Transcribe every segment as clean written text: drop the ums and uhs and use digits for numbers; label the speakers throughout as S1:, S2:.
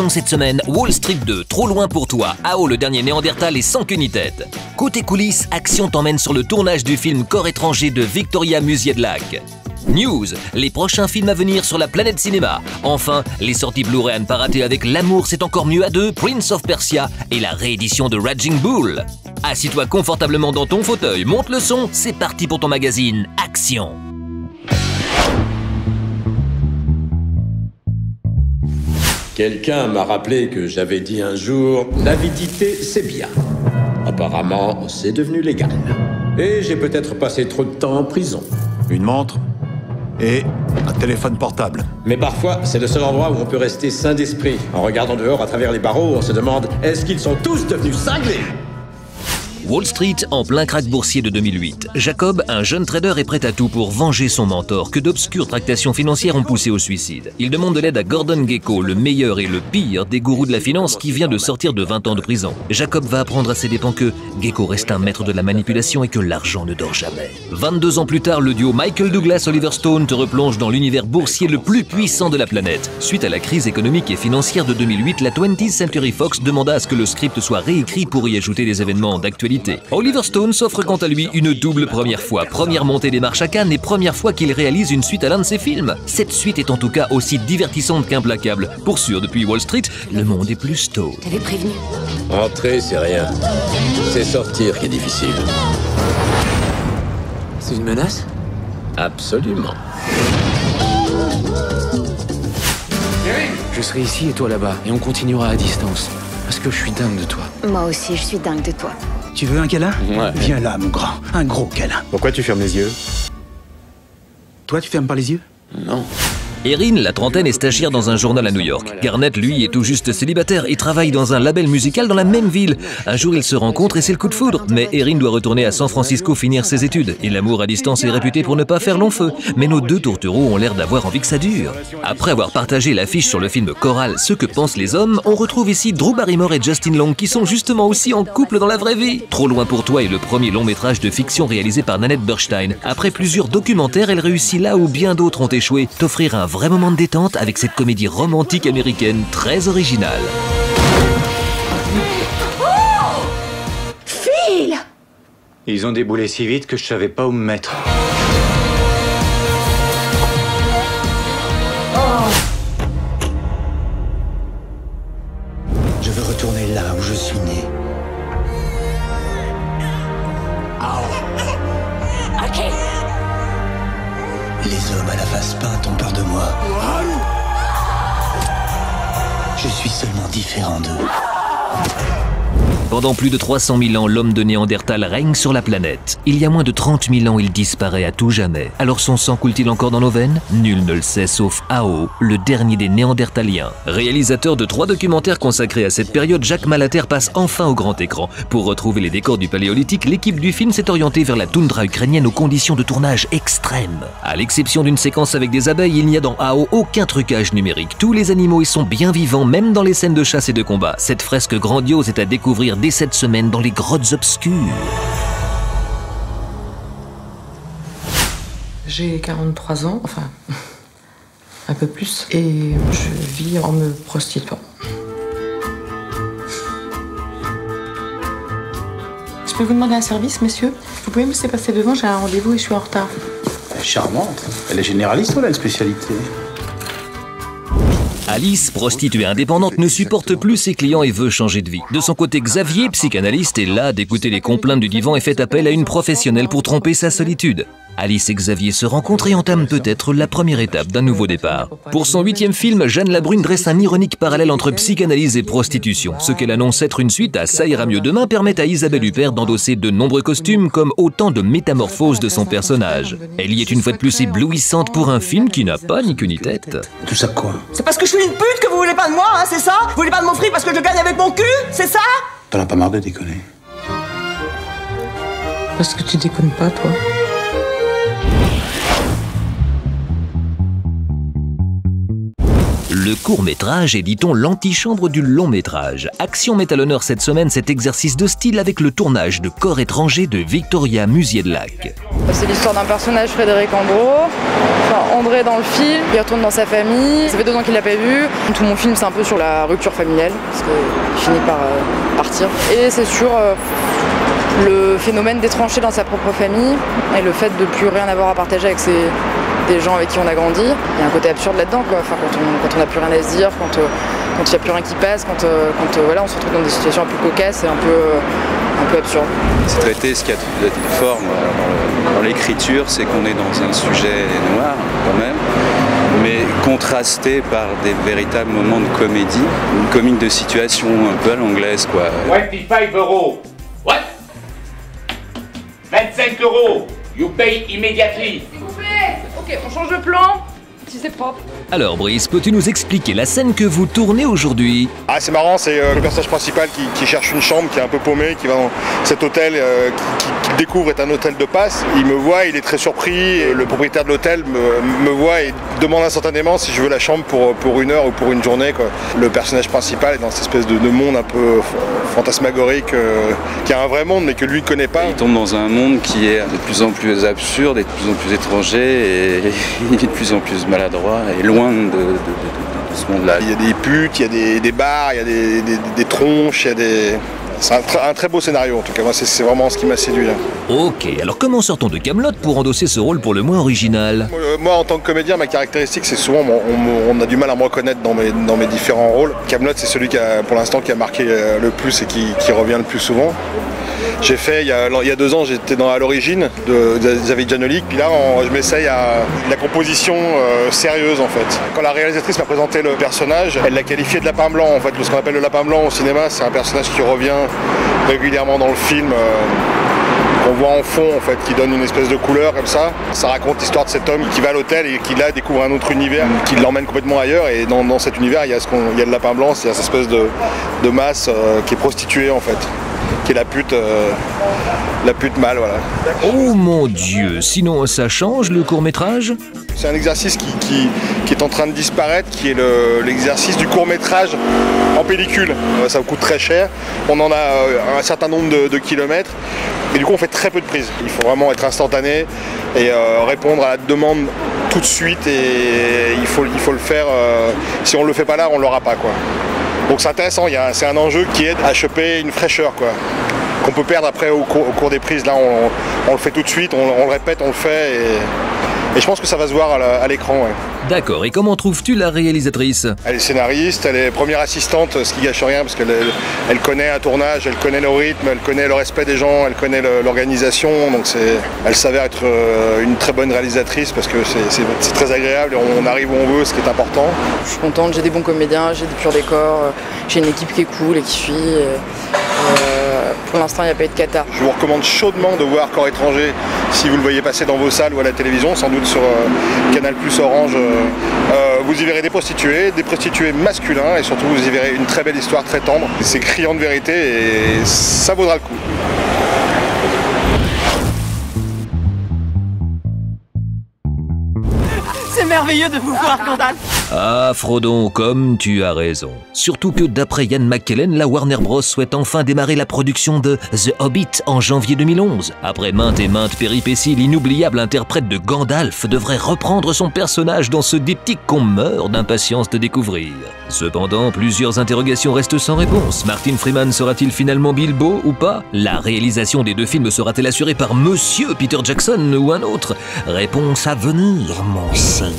S1: action cette semaine, Wall Street 2, trop loin pour toi, AO le dernier Néandertal et sans queue ni tête. Côté coulisses, Action t'emmène sur le tournage du film Corps étranger de Victoria Musier-de-Lac. News, les prochains films à venir sur la planète cinéma. Enfin, les sorties Blu-ray à ne pas rater avec L'amour c'est encore mieux à deux, Prince of Persia et la réédition de Raging Bull. Assis-toi confortablement dans ton fauteuil, monte le son, c'est parti pour ton magazine Action.
S2: Quelqu'un m'a rappelé que j'avais dit un jour « L'avidité, c'est bien ». Apparemment, c'est devenu légal. Et j'ai peut-être passé trop de temps en prison.
S3: Une montre et un téléphone portable.
S2: Mais parfois, c'est le seul endroit où on peut rester sain d'esprit. En regardant dehors à travers les barreaux, on se demande « Est-ce qu'ils sont tous devenus cinglés ?»
S1: Wall Street, en plein krach boursier de 2008. Jacob, un jeune trader, est prêt à tout pour venger son mentor, que d'obscures tractations financières ont poussé au suicide. Il demande de l'aide à Gordon Gekko, le meilleur et le pire des gourous de la finance qui vient de sortir de 20 ans de prison. Jacob va apprendre à ses dépens que Gekko reste un maître de la manipulation et que l'argent ne dort jamais. 22 ans plus tard, le duo Michael Douglas-Oliver Stone te replonge dans l'univers boursier le plus puissant de la planète. Suite à la crise économique et financière de 2008, la 20th Century Fox demanda à ce que le script soit réécrit pour y ajouter des événements d'actualité. Oliver Stone s'offre quant à lui une double première fois. Première montée des marches à Cannes et première fois qu'il réalise une suite à l'un de ses films. Cette suite est en tout cas aussi divertissante qu'implacable. Pour sûr, depuis Wall Street, le monde est plus Stone.
S4: T'avais prévenu.
S2: Entrer, c'est rien. C'est sortir qui est difficile.
S5: C'est une menace?
S2: Absolument.
S5: Je serai ici et toi là-bas, et on continuera à distance. Parce que je suis dingue de toi.
S4: Moi aussi, je suis dingue de toi.
S6: Tu veux un câlin?
S2: Ouais.
S6: Viens là, mon grand. Un gros câlin.
S7: Pourquoi tu fermes les yeux?
S6: Toi, tu fermes pas les yeux?
S2: Non.
S1: Erin, la trentaine, est stagiaire dans un journal à New York. Garnett, lui, est tout juste célibataire et travaille dans un label musical dans la même ville. Un jour, ils se rencontrent et c'est le coup de foudre. Mais Erin doit retourner à San Francisco finir ses études. Et l'amour à distance est réputé pour ne pas faire long feu. Mais nos deux tourtereaux ont l'air d'avoir envie que ça dure. Après avoir partagé l'affiche sur le film Coral, Ce que pensent les hommes, on retrouve ici Drew Barrymore et Justin Long qui sont justement aussi en couple dans la vraie vie. Trop loin pour toi est le premier long métrage de fiction réalisé par Nanette Burstein. Après plusieurs documentaires, elle réussit là où bien d'autres ont échoué, t'offrir un vrai moment de détente avec cette comédie romantique américaine très originale.
S4: Oh! Phil!
S7: Ils ont déboulé si vite que je savais pas où me mettre.
S6: Je veux retourner là où je suis né.
S4: Ok.
S6: Les hommes à la face peinte ont peur de moi. Je suis seulement différent d'eux.
S1: Pendant plus de 300 000 ans, l'homme de Néandertal règne sur la planète. Il y a moins de 30 000 ans, il disparaît à tout jamais. Alors son sang coule-t-il encore dans nos veines? Nul ne le sait sauf AO, le dernier des Néandertaliens. Réalisateur de 3 documentaires consacrés à cette période, Jacques Malater passe enfin au grand écran. Pour retrouver les décors du Paléolithique, l'équipe du film s'est orientée vers la toundra ukrainienne aux conditions de tournage extrêmes. À l'exception d'une séquence avec des abeilles, il n'y a dans AO aucun trucage numérique. Tous les animaux y sont bien vivants, même dans les scènes de chasse et de combat. Cette fresque grandiose est à découvrir dès cette semaine dans les grottes obscures.
S8: J'ai 43 ans, enfin un peu plus, et je vis en me prostituant. Je peux vous demander un service, monsieur? Vous pouvez me laisser passer devant, j'ai un rendez-vous et je suis en retard.
S6: Elle est charmante. Elle est généraliste ou elle a une spécialité?
S1: Alice, prostituée indépendante, ne supporte plus ses clients et veut changer de vie. De son côté, Xavier, psychanalyste, est là d'écouter les complaintes du divan et fait appel à une professionnelle pour tromper sa solitude. Alice et Xavier se rencontrent et entament peut-être la première étape d'un nouveau départ. Pour son 8e film, Jeanne Labrune dresse un ironique parallèle entre psychanalyse et prostitution. Ce qu'elle annonce être une suite à Ça ira mieux demain permet à Isabelle Huppert d'endosser de nombreux costumes comme autant de métamorphoses de son personnage. Elle y est une fois de plus éblouissante pour un film qui n'a pas ni queue ni tête.
S6: Tout ça quoi?
S9: C'est parce que je suis une pute que vous voulez pas de moi, hein, c'est ça? Vous voulez pas de mon fric parce que je gagne avec mon cul, c'est ça?
S6: T'en as pas marre de déconner?
S8: Parce que tu déconnes pas, toi.
S1: Le Le court-métrage est, dit-on, l'antichambre du long-métrage. Action met à l'honneur cette semaine cet exercice de style avec le tournage de Corps étranger de Victoria Musier-de-Lac.
S10: C'est l'histoire d'un personnage, Frédéric Ambro, André dans le film, il retourne dans sa famille, ça fait 2 ans qu'il l'a pas vu. Tout mon film c'est un peu sur la rupture familiale, parce qu'il finit par partir. Et c'est sur le phénomène d'étrangeté dans sa propre famille et le fait de plus rien avoir à partager avec des gens avec qui on a grandi. Il y a un côté absurde là-dedans, quoi. Enfin, quand on n'a plus rien à se dire, quand il n'y a plus rien qui passe, quand voilà, on se retrouve dans des situations un peu cocasses et un peu absurdes.
S11: C'est traité, ce qu'il y a de forme dans l'écriture, c'est qu'on est dans un sujet noir quand même, mais contrasté par des véritables moments de comédie, une comique de situation un peu à l'anglaise, quoi.
S12: 25 €. What? 25 €. You pay immediately.
S10: S'il vous plaît. Ok, on change de plan. Si c'est propre.
S1: Alors Brice, peux-tu nous expliquer la scène que vous tournez aujourd'hui?
S13: Ah, c'est marrant, c'est le personnage principal qui cherche une chambre, qui est un peu paumé, qui va dans cet hôtel qu'il découvre est un hôtel de passe. Il me voit, il est très surpris, et le propriétaire de l'hôtel me voit et demande instantanément si je veux la chambre pour 1 heure ou pour une journée, quoi. Le personnage principal est dans cette espèce de monde un peu fantasmagorique, qui a un vrai monde mais que lui ne connaît pas.
S11: Il tombe dans un monde qui est de plus en plus absurde et de plus en plus étranger et il est de plus en plus maladroit et loin de ce monde-là.
S13: Il y a des putes, il y a des bars, il y a des tronches, il y a des... C'est un très beau scénario en tout cas, moi c'est vraiment ce qui m'a séduit.
S1: Ok, alors comment sort-on de Kaamelott pour endosser ce rôle pour le moins original?
S13: Moi en tant que comédien, ma caractéristique c'est souvent on a du mal à me reconnaître dans mes différents rôles. Kaamelott c'est celui qui a pour l'instant qui a marqué le plus et qui revient le plus souvent. J'ai fait, il y a 2 ans, j'étais à l'origine de Xavier Giannoli. Puis là, je m'essaye à la composition sérieuse en fait. Quand la réalisatrice m'a présenté le personnage, elle l'a qualifié de lapin blanc. En fait, ce qu'on appelle le lapin blanc au cinéma, c'est un personnage qui revient régulièrement dans le film. Qu'on voit en fond en fait, qui donne une espèce de couleur comme ça. Ça raconte l'histoire de cet homme qui va à l'hôtel et qui là découvre un autre univers, qui l'emmène complètement ailleurs. Et dans cet univers, il y a le lapin blanc, c'est cette espèce de masse qui est prostituée en fait. Qui est la pute mâle, voilà.
S1: Oh mon Dieu, sinon ça change le court-métrage?
S13: C'est un exercice qui est en train de disparaître, qui est l'exercice du court-métrage en pellicule. Ça coûte très cher, on en a un certain nombre de kilomètres, et du coup on fait très peu de prises. Il faut vraiment être instantané et répondre à la demande tout de suite, et il faut le faire, si on ne le fait pas là, on ne l'aura pas, quoi. Donc c'est intéressant, c'est un enjeu qui aide à choper une fraîcheur, quoi, qu'on peut perdre après au cours des prises. Là on le fait tout de suite, on le répète, on le fait, et je pense que ça va se voir à l'écran. Ouais.
S1: D'accord, et comment trouves-tu la réalisatrice?
S13: Elle est scénariste, elle est première assistante, ce qui gâche rien, parce qu'elle connaît un tournage, elle connaît le rythme, elle connaît le respect des gens, elle connaît l'organisation, donc elle s'avère être une très bonne réalisatrice, parce que c'est très agréable, et on arrive où on veut, ce qui est important.
S10: Je suis contente, j'ai des bons comédiens, j'ai des purs décors, j'ai une équipe qui est cool et qui suit. Pour l'instant, il n'y a pas eu de cata.
S13: Je vous recommande chaudement de voir Corps étranger si vous le voyez passer dans vos salles ou à la télévision, sans doute sur Canal+, Orange. Vous y verrez des prostituées masculins, et surtout vous y verrez une très belle histoire, très tendre. C'est criant de vérité et ça vaudra le coup.
S9: C'est merveilleux de vous voir, Gandalf.
S1: Ah, Frodon, comme tu as raison. Surtout que d'après Ian McKellen, la Warner Bros. Souhaite enfin démarrer la production de The Hobbit en janvier 2011. Après maintes et maintes péripéties, l'inoubliable interprète de Gandalf devrait reprendre son personnage dans ce diptyque qu'on meurt d'impatience de découvrir. Cependant, plusieurs interrogations restent sans réponse. Martin Freeman sera-t-il finalement Bilbo ou pas? La réalisation des 2 films sera-t-elle assurée par Monsieur Peter Jackson ou un autre? Réponse à venir, mon seigneur.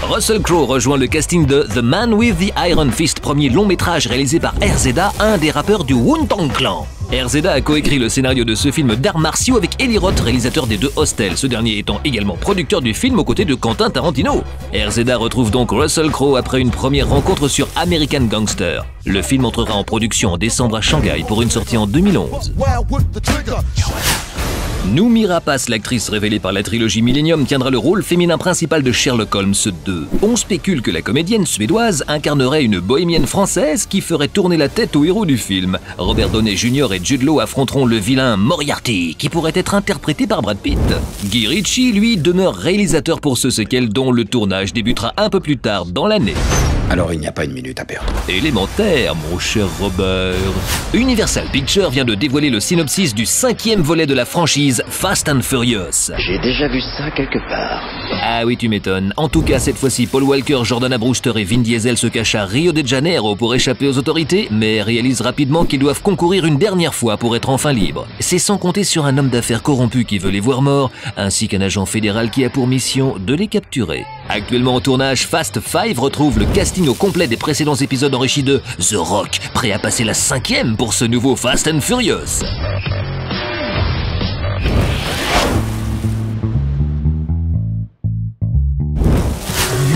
S1: Russell Crowe rejoint le casting de The Man with the Iron Fist, premier long métrage réalisé par RZA, un des rappeurs du Wu-Tang Clan. RZA a coécrit le scénario de ce film d'arts martiaux avec Eli Roth, réalisateur des 2 Hostels, ce dernier étant également producteur du film aux côtés de Quentin Tarantino. RZA retrouve donc Russell Crowe après une première rencontre sur American Gangster. Le film entrera en production en décembre à Shanghai pour une sortie en 2011. Noomi Rapace, l'actrice révélée par la trilogie Millennium, tiendra le rôle féminin principal de Sherlock Holmes 2. On spécule que la comédienne suédoise incarnerait une bohémienne française qui ferait tourner la tête au héros du film. Robert Downey Jr. et Jude Law affronteront le vilain Moriarty, qui pourrait être interprété par Brad Pitt. Guy Ritchie, lui, demeure réalisateur pour ce séquel dont le tournage débutera un peu plus tard dans l'année.
S14: Alors il n'y a pas une minute à perdre.
S1: Élémentaire, mon cher Robert. Universal Pictures vient de dévoiler le synopsis du 5e volet de la franchise Fast and Furious.
S14: J'ai déjà vu ça quelque part.
S1: Ah oui, tu m'étonnes. En tout cas, cette fois-ci, Paul Walker, Jordana Brewster et Vin Diesel se cachent à Rio de Janeiro pour échapper aux autorités, mais réalisent rapidement qu'ils doivent concourir une dernière fois pour être enfin libres. C'est sans compter sur un homme d'affaires corrompu qui veut les voir morts, ainsi qu'un agent fédéral qui a pour mission de les capturer. Actuellement au tournage, Fast 5 retrouve le casting au complet des précédents épisodes enrichis de The Rock, prêt à passer la 5e pour ce nouveau Fast and Furious.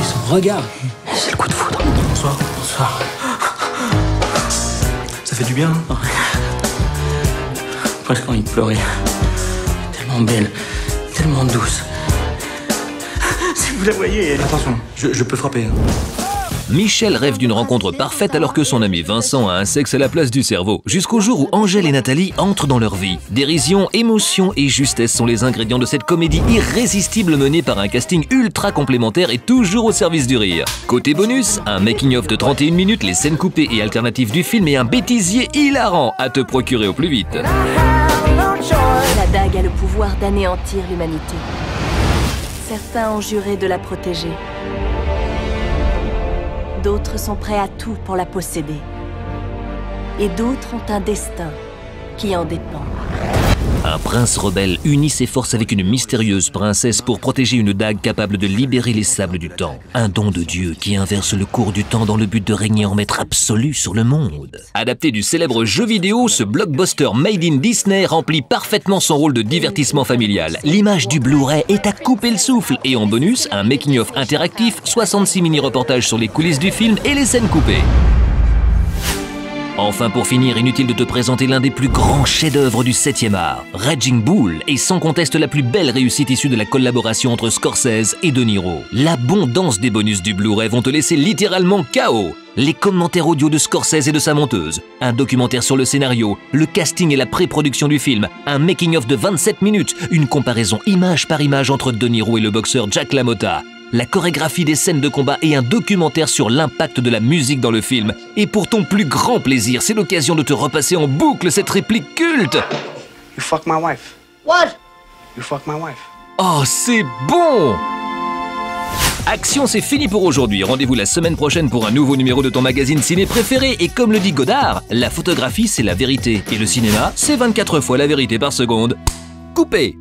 S5: Son regard.
S9: C'est le coup de foudre.
S5: Bonsoir. Bonsoir. Ça fait du bien, hein? Presque envie de pleurer. Tellement belle, tellement douce. Si vous la voyez, attention, je peux frapper. Hein.
S1: Michel rêve d'une rencontre parfaite alors que son ami Vincent a un sexe à la place du cerveau, jusqu'au jour où Angèle et Nathalie entrent dans leur vie. Dérision, émotion et justesse sont les ingrédients de cette comédie irrésistible menée par un casting ultra complémentaire et toujours au service du rire. Côté bonus, un making-of de 31 minutes, les scènes coupées et alternatives du film et un bêtisier hilarant à te procurer au plus vite.
S15: La dague a le pouvoir d'anéantir l'humanité. Certains ont juré de la protéger. D'autres sont prêts à tout pour la posséder. Et d'autres ont un destin qui en dépend.
S1: Un prince rebelle unit ses forces avec une mystérieuse princesse pour protéger une dague capable de libérer les sables du temps. Un don de Dieu qui inverse le cours du temps dans le but de régner en maître absolu sur le monde. Adapté du célèbre jeu vidéo, ce blockbuster made in Disney remplit parfaitement son rôle de divertissement familial. L'image du Blu-ray est à couper le souffle et en bonus, un making-of interactif, 66 mini-reportages sur les coulisses du film et les scènes coupées. Enfin, pour finir, inutile de te présenter l'un des plus grands chefs-d'œuvre du 7e art. Raging Bull est sans conteste la plus belle réussite issue de la collaboration entre Scorsese et De Niro. L'abondance des bonus du Blu-ray vont te laisser littéralement KO. Les commentaires audio de Scorsese et de sa monteuse, un documentaire sur le scénario, le casting et la pré-production du film, un making-of de 27 minutes, une comparaison image par image entre De Niro et le boxeur Jack LaMotta, la chorégraphie des scènes de combat et un documentaire sur l'impact de la musique dans le film. Et pour ton plus grand plaisir, c'est l'occasion de te repasser en boucle cette réplique culte.
S6: You fuck my wife.
S9: What?
S6: You fuck my wife.
S1: Oh, c'est bon! Action, c'est fini pour aujourd'hui. Rendez-vous la semaine prochaine pour un nouveau numéro de ton magazine ciné préféré. Et comme le dit Godard, la photographie, c'est la vérité. Et le cinéma, c'est 24 fois la vérité par seconde. Coupé!